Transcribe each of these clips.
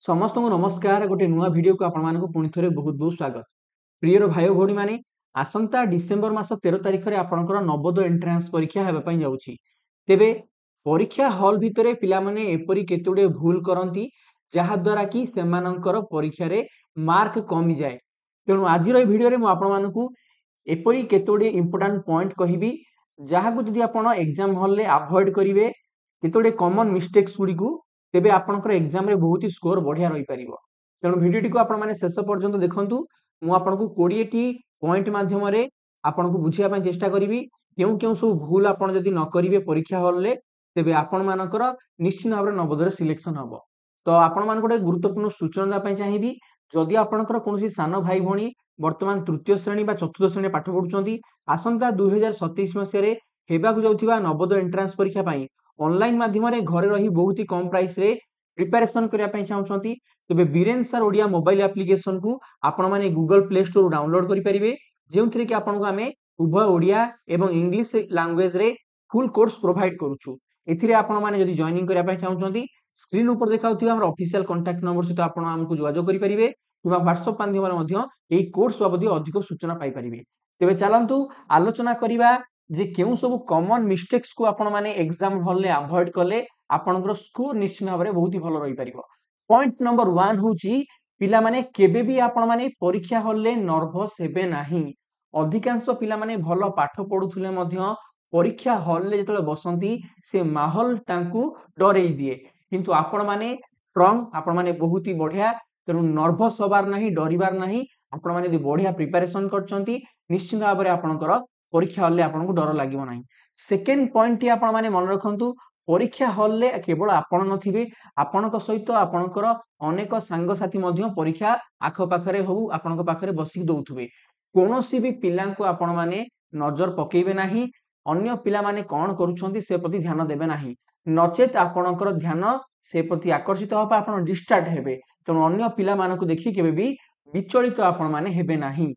समस्त को नमस्कार गोटे नुआ वीडियो को आपण पुणी थे बहुत बहुत स्वागत। प्रियर भाई भौणी मैंने आसंता डिसेम्बर मास 13 तारिख में आपंकर नवोदय एंट्रांस परीक्षा होगापी जाऊँगी। तेबे परीक्षा हल भितर पिला माने एपरी केतुडे भूल करती जहाद्वारा कि सेमानंकर परीक्षा रे मार्क कमी जाए। तेणु आज भिडियो में आपको एपरी केतुडे इंपोर्टाट पॉइंट कहबी जहाँ को जदि आपण एग्जाम हॉल ले अवॉइड करेंगे केतुडे कॉमन मिस्टेक्स गुडी को तेबे आपनकर एग्जाम रे बहुत ही स्कोर बढ़िया रही पारिबो। तेणु भिडियोटी को आपण माने शेष पर्यंत देखंतु। मु आपनको 20 टी पॉइंट माध्यम रे आपनको बुझिया पय चेष्टा करिवि केउ केउ सब भूल आपण जदि न करिवे परीक्षा हॉल ले तेबे आपण मानकर निश्चित भाव रे नवोदय सिलेक्शन हबो। तो आपण मान गोटे गुरुत्वपूर्ण सूचना दा पय चाहिबी जदि आपनकर कोनोसी सान भाई भणी वर्तमान तृतीय श्रेणी बा चतुर्थ श्रेणी पाठ पढुचंती आसंता 2027 मसिया रे हेबाकु जाउथिबा नवोदय एंट्रांस परीक्षा पय ऑनलाइन माध्यम रे घरे रही बहुत ही कम प्राइस रे प्रिपरेशन करिया पय चाहउछंती तबे Biren sir Odia mobile application को आपण माने गूगल प्ले स्टोर डाउनलोड करि परिबे जेउथरे कि आपण को हमें उभय ओडिया एवं इंग्लिश लैंग्वेज रे फुल कोर्स प्रोवाइड करूछु। एथिरे आपण माने जदि जॉइनिंग करिया पय चाहउछंती स्क्रीन ऊपर देखाउथिबा हमर ऑफिशियल कांटेक्ट नंबर सहित आपण हमकु जोगाजोग करि परिबे किबा व्हाट्सएप माध्यम रे मध्य एई कोर्स बाबदी अधिक सूचना पाई परिबे। तेबे चलंतु आलोचना करिबा जे केउ सब कॉमन मिस्टेक्स को आपण माने एग्जाम हॉल ले अवॉइड कले आपनकर स्कोर निश्चित भाव में बहुत ही भलो रही परिबो। पॉइंट नंबर 1 होची पिला माने केबे भी आपण माने परीक्षा हॉल ले नर्वस हेबे नाही। अधिकांश पिला माने भलो पाठ पढुथुले मध्य परीक्षा हॉल ले जतले बसंती से माहौल तांकू डरेई दिए किंतु आपण माने स्ट्रांग आपण माने बहुत ही बढ़िया तेनु नर्वस होबार नाही डरिबार नाही। आपण माने यदि बढ़िया प्रिपरेशन करचंती निश्चित भाव में आपनकर परीक्षा हॉल ले आपन को डर लागिवो नाही। सेकेंड पॉइंट टी आपण माने मन रखंतु परीक्षा हॉल ले केवल आपण नथिबे आपनक सहित आपनकर अनेक सांग साथी मध्य परीक्षा आख पाखरे हो आपनक पाखरे बसी दउथुबे कोनोसी भी पिला को आपण माने नजर पकेइबे नाही अन्य पिला माने कोन करूछंती से प्रति ध्यान देबे नाही नचेत आपनकर ध्यान से प्रति आकर्षित होबा आपण डिस्ट्रैक्ट हेबे तनो अन्य पिला मानकु देखि केबे भी विचलित आपण माने हेबे नाही।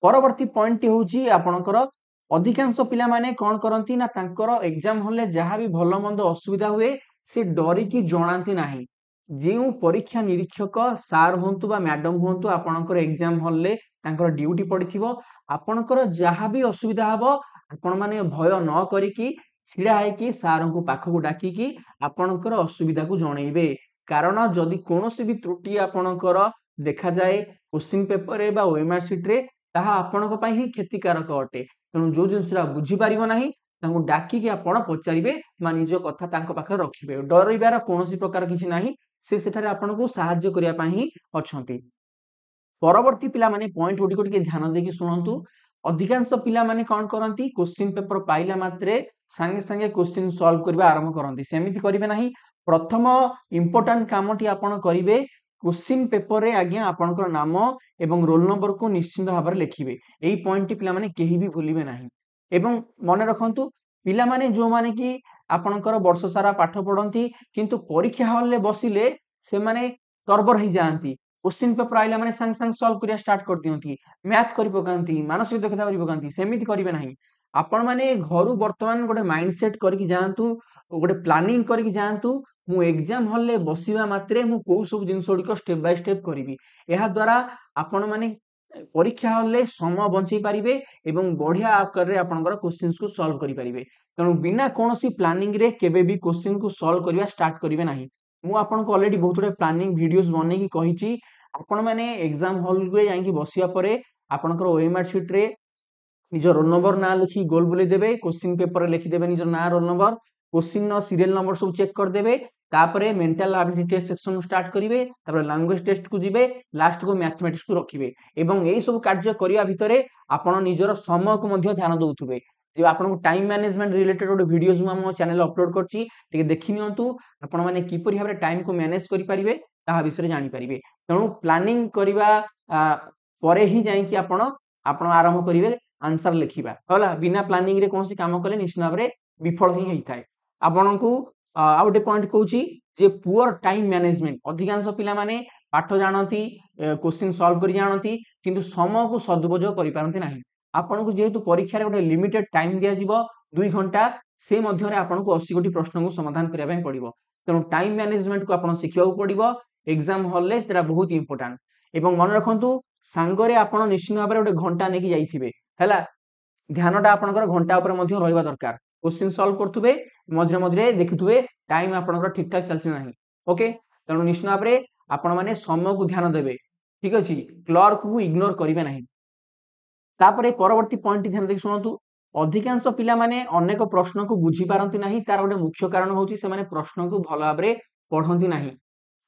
परवर्ती पॉइंट होउची आपनकर अधिकांश पिला माने कौन करती ना तांकर एग्जाम हॉल जहाँ भी भल मंद असुविधा हुए से डरिकी जनाती नाही। जो परीक्षा निरीक्षक सार हूँ बा मैडम हूँ आपणकर एग्जाम हॉल ले तांकर ड्यूटी पड़िथिबो आपणकर जहाँ भी असुविधा हबो आपण माने भय न करिकी छिड़ा हैकी सार को पाखक डाकिकी आपणकर असुविधा को जणैबे कारण जदि कोनोसी भी त्रुटि आपणकर देखा जाए क्वेश्चन पेपर रे बा ओएमआर शीट रे ताहा आपणक पई ही क्षतिकारक अटे। तेणु जो जिनसा बुझीपार ना डाकिकी आपण पचारे निज कथा तांको पाखे रखिबे डरइबार कोनोसी प्रकार किछि नाही से सेठारे आपण को सहाय्य करिया पई ही अछंती। परवर्ती पिला माने पॉइंट गुडी को टिके ध्यान देकी सुनंतु। अधिकांश पिला माने कोन करंती क्वेश्चन पेपर पाइला मात्रे संगे संगे क्वेश्चन सॉल्व करबा आरंभ करंती सेमिति करिवे नाही। प्रथम इंपोर्टेंट कामटी आपण करिवे क्वेश्चन पेपर रे आज्ञा आपनकर नाम एवं रोल नंबर को निश्चित भाव में लिखिबे एई पॉइंट टी पिला माने केही भी भूलिबे नाही। एवं मन रखंतु पिला माने जो माने कि आपनकर वर्ष सारा पाठ पढंती किंतु परीक्षा हॉल ले बसिले से माने तर्बर ही जानती क्वेश्चन पेपर आइला माने संग संग सॉल्व करिया स्टार्ट कर दियंती मैथ करि पकांती मानसिक दक्षता करि पकांती सेमिति करिवे नाही। आपण माने घरु वर्तमान गोटे माइंडसेट करके जानतु गोटे प्लानिंग करके जानतु मु एग्जाम हॉल ले बसिबा मात्रे मु को सब जिंस गुडी स्टेप बाय स्टेप करिवि एहा द्वारा आपण माने परीक्षा हॉल ले समय बंचई पारिबे एवं बढ़िया आकार रे आपनकर क्वेश्चंस को सॉल्व करि पारिबे। तनो बिना कोनोसी प्लानिंग रे केबे भी क्वेश्चन को सॉल्व करिया स्टार्ट करिवे नाही। मु आपनको ऑलरेडी बहुत गुडे प्लानिंग वीडियोस बनै की कहिची आपण माने एग्जाम हॉल रे जाई बसिया परे आपनकर ओएमआर शीट रे निज रोल नंबर ना लिखि गोल बुले देबे क्वेश्चन पेपर लिखि देबे निज ना roll number question serial number सब चेक कर देबे तापरे mental ability test section start करिवे तापर लैंग्वेज टेस्ट को जिबे लास्ट को मैथमेटिक्स को रखिबे एवं एई सब कार्य करिया भितरे आपण निजर समय को मध्ये ध्यान दउथुबे जे आपण टाइम मैनेजमेंट रिलेटेड गोटे वीडियोस हम चैनल अपलोड करछि टिके देखि नियंतु आपण माने किपरि भाबरे टाइम को मैनेज करि परिबे ताहा विषय जानि परिबे। तणु प्लानिंग करिवा परे ही जाई कि आपण आरंभ करिवे आंसर लिखिबा होला बिना प्लानिंग रे कोनसी काम कले निश्चित भाबरे विफल ही हेइथाय। आपनकु आ गोटे पॉइंट कहूची जे पुअर टाइम मैनेजमेंट अधिकांश पिला माने पाठ जानती क्वेश्चन सॉल्व करि जानती किंतु समय को सदुपयोग करि पारंती नाही। आपन को जेहेतु परीक्षा रे गोटे लिमिटेड टाइम दिया जिवो 2 घंटा से मध्य रे आपन को 80 गोटी प्रश्न को समाधान करिया पय पड़िबो तेणु टाइम मैनेजमेंट को आपन सिखिया पड़िबो एग्जाम हॉल रे सेटा बहुत इंपोर्टेंट एवं मन रखंतु सांगरे आपण निश्चित भाव में गोटे घंटा नेकी जाइथिबे हैला ध्यानटा आपनकर घंटा ऊपर मध्य रहइबा दरकार क्वेश्चन सॉल्व करथुबे मझरे मझरे देखुथुबे टाइम आपनकर ठीक ठाक चलछि नाही ओके तणु निश्चित भाव में आपण माने समय को ध्यान देबे ठीक अछि क्लर्क को इग्नोर करिवे नाही तापरे परवर्ती पॉइंट ध्यान देखि सुनतु अधिकांश पिला माने अनेक प्रश्न को बुझी पारंती नाही तार गोटे मुख्य कारण होची से माने प्रश्न को भलो भाबरे पढंती नाही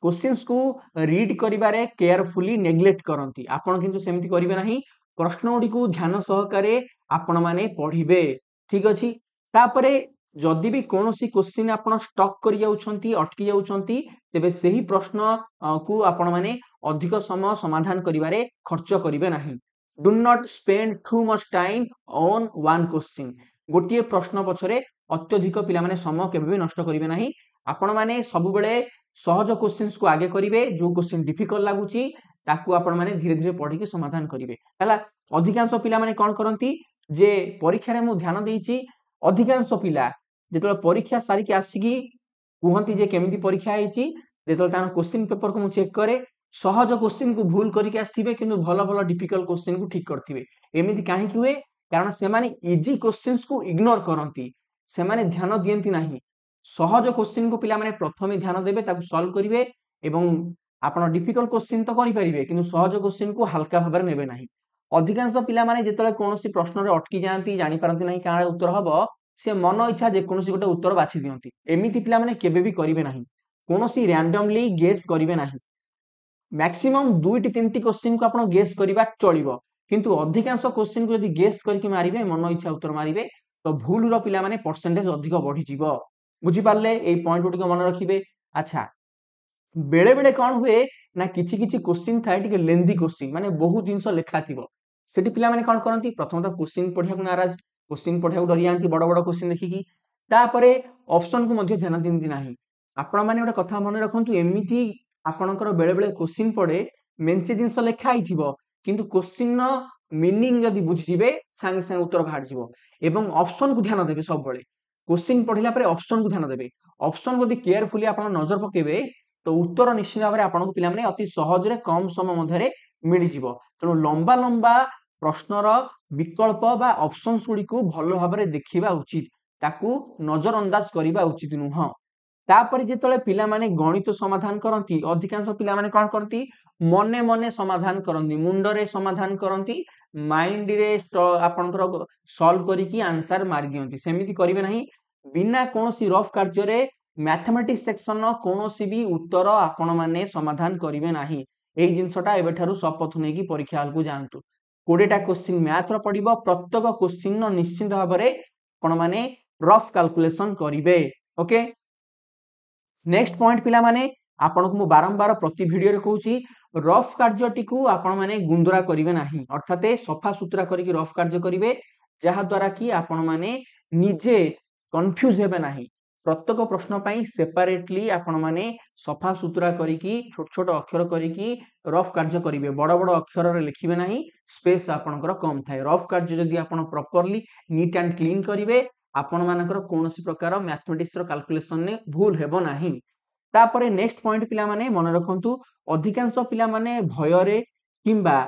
क्वेश्चंस को रीड करिबारे केयरफुली नेग्लेक्ट करंती आपण किंतु सेमति करिवे नाही प्रश्न गुडी को ध्यान सहकारे आपण माने पढिबे ठीक अछि तापरे जदि भी कोनोसी क्वेश्चन आपण स्टक करि जाउछंती अटकी जाउछंती तेबे सेही प्रश्न को आपण माने अधिक समय समाधान करिबारे खर्च करिवे नाही do not spend too much time on one question गोटिए प्रश्न पछरे अत्यधिक पिला माने समय केबे भी नष्ट करिवे नाही आपण माने सब बेले सहज क्वेश्चंस को आगे करिवे जो क्वेश्चन डिफिकल्ट लागुची ताकू आपण माने धीरे धीरे पढी के समाधान करिवे हला अधिकांश पिला माने कोन करंती जे परीक्षा रे मु ध्यान देइची अधिकांश पिला जेतले परीक्षा सारी के आसीगी कुहंती जे केमिति परीक्षा आइची जेतले तान क्वेश्चन पेपर को मु चेक करे सहज क्वेश्चन को भूल करके आस्थिबे किंतु भलो भलो डिफिकल्ट क्वेश्चन को ठीक करथिबे एमिति काहे कि हुए कारण से माने इजी क्वेश्चंस को इग्नोर करंती से माने ध्यान दियंती नाही सहज क्वेश्चन को पिला माने प्रथमे ध्यान देबे ताकू सॉल्व करिवे एवं आपण डिफिकल्ट क्वेश्चन तो करि परिबे किंतु सहज क्वेश्चन को हल्का भाबरे नेबे नाही अधिकांश पिला माने जेतले कोनोसी प्रश्न रे अटकी जांती जानि पारंती नाही काळे उत्तर हबो से मन इच्छा जे कोनोसी गोटे उत्तर बाछि दियंती एमिति पिला माने केबे भी करिवे नाही कोनोसी रैंडमली गेस करिवे नाही मैक्सिमम 2 टी 3 टी क्वेश्चन को आपण गेस करिबा चलिबो किंतु अधिकांश क्वेश्चन को यदि गेस करके मारिबे मन इच्छा उत्तर मारिबे तो भूल रो पिला माने परसेंटेज अधिक बढ़ी जिवो बुझी पारले ए पॉइंट गुडी को मन रखिबे अच्छा बेले बेले कोन हुए ना किछि किछि क्वेश्चन थाय टिके लेंदी क्वेश्चन माने बहुत जिंस लेखा थिबो सेठी पिला माने कोन करंती प्रथम तो क्वेश्चन पढिया को नाराज क्वेश्चन पढिया को डरि जानती बड़ बड़ क्वेश्चन देखिकी तापरे ऑप्शन को मध्ये ध्यान दिंदी नाही आपण माने गोटे कथा मन रखंतु एमिति आपणकर बेले बेले क्वेश्चन पड़े मेंचे जिंस लेखा आइथिबो किंतु क्वेश्चन नो मीनिंग जदि बुझिबे संगे संगे उत्तर बाहर जिवो एवं ऑप्शन को ध्यान देबे सब बेले क्वेश्चन पढिला परे ऑप्शन को ध्यान देबे ऑप्शन को यदि केयरफुली आपण नजर पकेबे तो उत्तर निश्चित भाव में आपण को पिला माने अति सहज रे कम समय मध्यरे मिलि जिवो तनो लंबा लंबा प्रश्नर विकल्प बा ऑप्शंस गुडी को भलो भाव में देखिबा उचित ताकू नजर अंदाज करिबा उचित नुह तापर जेतले पिला माने गणित समाधान करंती अधिकांश पिला माने कोन करंती मने मने समाधान करंती मुंडरे समाधान करंती माइंड रे आपनकर सॉल्व करी की आंसर मार दियंती सेमिति करिवे नाही बिना कोनोसी रफ कार्य रे मैथमेटिक्स सेक्शन न कोनोसी भी उत्तर आपण माने समाधान करिवे नाही एई जिंसटा एबेठारु शपथ नै की परीक्षा हल को जानतु 20टा क्वेश्चन मैथ रो पडिबो प्रत्येक क्वेश्चन न निश्चित भाव रे आपण माने रफ कैलकुलेशन करिवे ओके नेक्स्ट पॉइंट पिला माने आपण को बारंबार प्रति वीडियो रे कहूची रफ कार्यटी को आपण माने गुंदरा करिवे नाही अर्थात सफा सुतरा करी की रफ कार्य करिवे जहा द्वारा कि आपण माने निजे कंफ्यूज हेबे नाही प्रत्येक प्रश्न पई सेपरेटली आपण माने सफा सुतरा करी की छोट छोट अक्षर करी की रफ कार्य करिवे बड़ बड़ अक्षर रे लिखिबे नाही स्पेस आपणकर कम थाए रफ कार्य जदी आपण प्रॉपर्ली नीट एंड क्लीन करिवे आपण मानकर कोनोसी प्रकार मैथमेटिक्स रो कैलकुलेशन ने भूल हेबो नाही तापरे नेक्स्ट पॉइंट पिला माने मन रखंतु अधिकांश पिला माने भय रे किंबा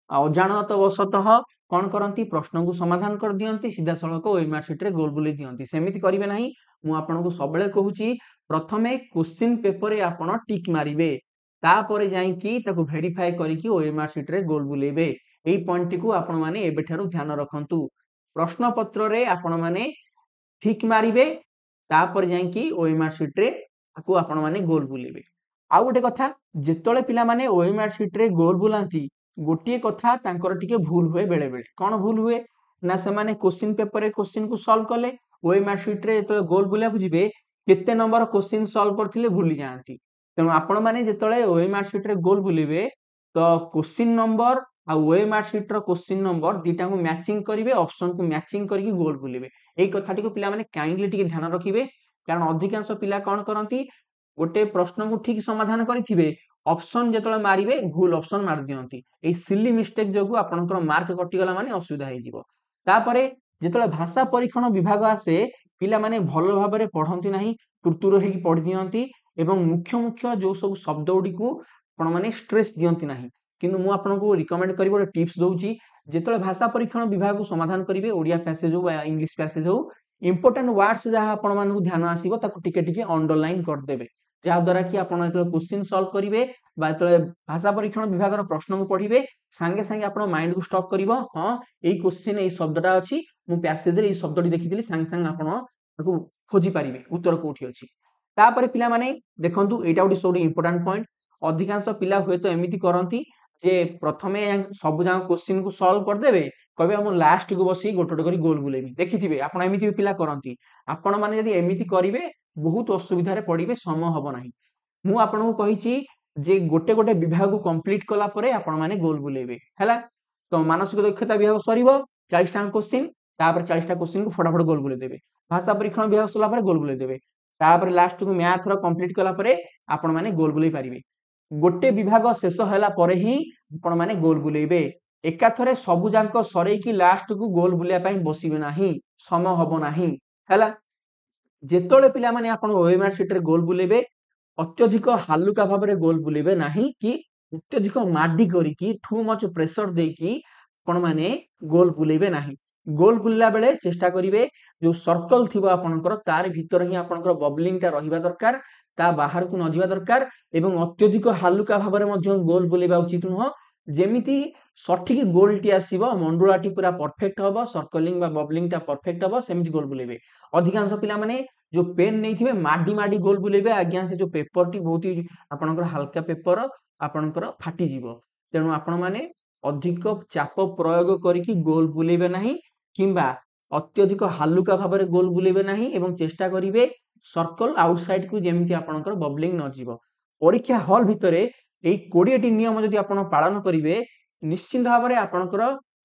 अजाणत वशतः कोन करंती प्रश्न को समाधान कर दियंती सीधा सळक ओएमआर शीट रे गोल बुली दियंती सेमिति करिवे नाही मु आपन को सबले कहूची प्रथमे क्वेश्चन पेपर रे आपण टिक मारिबे तापरे जाई की ताको वेरीफाई करी की ओएमआर शीट रे गोल बुलेबे एई पॉइंट को आपण माने एबेठारु ध्यान रखंतु प्रश्न पत्र रे आपण माने ठीक मारिबे तापर जाई की ओएमआर शीट रे आकु आपण माने गोल बुलेबे आ गोटे कथा जेतले पिला माने ओएमआर शीट रे गोल बुलांती गोटिए कथा तांकर टिके भूल हुए बेले बेले कोन भूल हुए ना से माने क्वेश्चन पेपर रे क्वेश्चन को सॉल्व करले ओएमआर शीट रे जेतले गोल बुला बुझिबे केते नंबर क्वेश्चन सॉल्व करथिले भूली जांती तेनु आपण माने जेतले ओएमआर शीट रे गोल बुलिबे तो क्वेश्चन नंबर आ ओएमआर शीट रो क्वेश्चन नंबर दीटा को मैचिंग करिवे ऑप्शन को मैचिंग करके गोल बुलिबे एई कथाटी को पिला माने काइंडली टिके ध्यान रखिबे कारण अधिकांश पिला कोन करंती गोटे प्रश्न को ठीक समाधान करिथिबे ऑप्शन जेतले मारिबे भूल ऑप्शन मार दियंती ए सिली मिस्टेक जोगु आपनकर मार्क कटि गला माने असुविधा हे जिवो तापरे जेतले भाषा परीक्षण विभाग आसे पिला माने भलो भाबरे पढंती नाही तुरतुर हेकी पढि दियंती एवं मुख्य मुख्य जो सब शब्द गुडी को आपण माने स्ट्रेस दियंती नाही किंतु मु आपनको रिकमेंड करी गोटे टिप्स दउची जेतले भाषा परीक्षण विभाग को समाधान करिवे ओडिया पैसेज हो या इंग्लिश पैसेज हो इंपोर्टेंट वर्ड्स जहाँ आपण मानकु ध्यान आसीबो ताकु टिके टिके अंडरलाइन कर देबे जहाँ द्वारा कि आपण जेतले क्वेश्चन सॉल्व करिवे बा जेतले भाषा परीक्षण विभाग रो प्रश्न को पढिबे संगे संगे आपण माइंड को स्टॉप करिवो हां एई क्वेश्चन एई शब्दटा अछि मु पैसेज रे एई शब्दटी देखिथिली संगे संगे आपण ताकु खोजी पारिबे उत्तर कोठी अछि तापर पिला माने देखंतु एटा उडी सोडी इंपोर्टेंट पॉइंट अधिकांश पिला हुए तो एमिति करंती जे प्रथमे सब जाक क्वेश्चन को सॉल्व कर देबे कहबे हम लास्ट को बसी गोटोटे करी गोल बुलेबी देखिथिबे आपण एमिति पिला करंती आपण माने यदि एमिति करिवे बहुत असुविधा रे पडिबे समय हबो नाही मु आपण को कहिची जे गोटे गोटे विभाग को कंप्लीट कला परे आपण माने गोल बुलेबे हैला तो मानसिक दक्षता विभाग सरीबो 40 टा क्वेश्चन तापर 40 टा क्वेश्चन को फटाफट गोल बुले देबे भाषा परीक्षण विभाग सला परे गोल बुले देबे तापर लास्ट को मैथ रो कंप्लीट कला परे आपण माने गोल बुले पारिबे गोटे विभाग शेष होला परे ही आपण माने गोल बुलेबे एका थरे सबु जांक सरै की लास्ट को गोल बुलिया पई बसिबे नाही समय हबो नाही हैला जेतोले पिला माने आपण ओएमआर शीट रे गोल बुलेबे अत्यधिक हालुका भाव रे गोल बुलेबे नाही कि अत्यधिक माडी करी कि टू मच प्रेशर दे कि आपण माने गोल बुलेबे नाही गोल बुलला बेले चेष्टा करिवे जो सर्कल थिबो आपनकर तार भीतर ही आपनकर बबलिंग ता रहिबा दरकार ता बाहर को न जिबा दरकार एवं अत्यधिक हालुका भाव रे मध्य गोल बुलेबा उचित न जेमिति सठिक गोलटी आसीबो मंडुलाटी पूरा परफेक्ट हबो सर्कलिंग बा बबलिंग ता परफेक्ट हबो सेमिति गोल बुलेबे अधिकांश पिला माने जो पेन नहीं थिबे माडी माडी गोल बुलेबे आज्ञा से जो पेपर टी बहुत ही आपनकर हल्का पेपर आपनकर फाटी जीवो तेनु आपण माने अधिक चाप प्रयोग करिकि गोल बुलेबे नाही किंबा अत्यधिक हालुका भाव रे गोल बुलेबे नाही एवं चेष्टा करिवे सर्कल आउटसाइड को जेमिति आपनकर बबलिंग न जीवो परीक्षा हॉल भितरे एई 20 टी नियम जदि आपण पालन करिवे निश्चित भाव रे आपनकर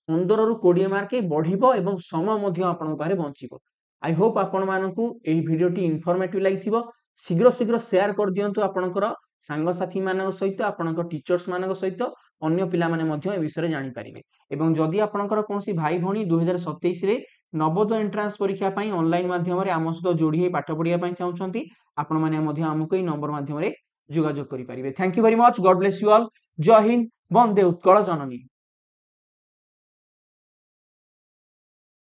15 रु 20 मार्क बढ़िबो एवं समय मध्ये आपण पारे बंचिबो आई होप आपण मानकू एई वीडियो टी इन्फॉर्मेटिव लागिथिबो शीघ्र शीघ्र शेयर कर दियंतु आपनकर सांग साथी मानक सहित आपनकर टीचर्स मानक सहित अन्य पिला माने मध्ये ए विषय जानि पारिबे एवं जदि आपनकर कोनसी भाई भणी 2027 रे नवोदय एंट्रांस परीक्षा पई ऑनलाइन माध्यम रे आम सहित जोड़ी हे पाठ पढिया पई चाहउछंती आपण माने मध्ये हमकु ए नंबर माध्यम रे जोगाजोग करि पारिबे thank you very much God bless you all जय हिंद वंदे उत्कल जननी।